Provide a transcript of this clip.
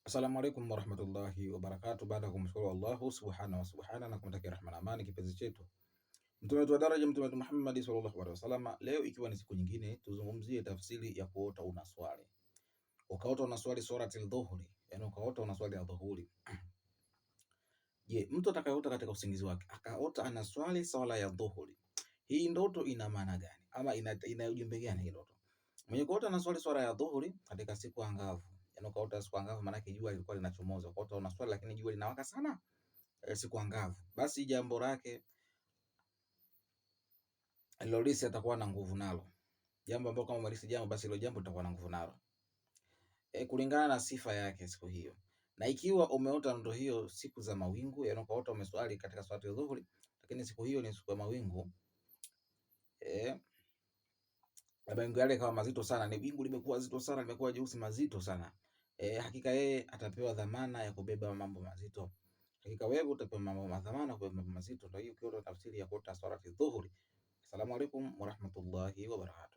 Assalamu alaikum warahmatullahi wabarakatuh. Baada ya kumshukuru Allahu subhanahu na kumtakia rehema na amani kipenzi chetu mtume wetu wa daraja, mtume wetu Muhammad sallallahu alaihi wasallam, leo ikiwa ni siku nyingine, tuzungumzie tafsiri ya kuota unaswali. Ukaota unaswali suratul dhuhri, yani ukaota unaswali adhuhuri. Je, mtu atakayeota katika usingizi wake akaota anaswali swala ya dhuhuri, hii ndoto ina maana gani ama ina ujumbe gani hii ndoto? Mwenye kuota anaswali swala ya dhuhuri katika siku angavu, yani ukaota siku angavu, maana yake jua lilikuwa linachomoza, ukaota unaswali lakini jua linawaka sana, siku angavu, basi jambo lake alilolisi atakuwa na nguvu nalo. Jambo ambalo kama umelisi jambo, basi hilo jambo litakuwa na nguvu nalo, kulingana na sifa yake siku hiyo. Na ikiwa umeota ndoto hiyo siku za mawingu, yani ukaota umeswali katika swala ya dhuhuri lakini siku hiyo ni siku ya mawingu, mawingu yale kama mazito sana, ni wingu limekuwa zito sana, limekuwa jeusi mazito sana, hakika yeye atapewa dhamana ya kubeba mambo mazito. Hakika wewe utapewa dhamana ya kubeba mambo mazito. Ndio hiyo tafsiri ya kuota swala ya dhuhuri. Assalamu alaikum warahmatullahi wabarakatuh.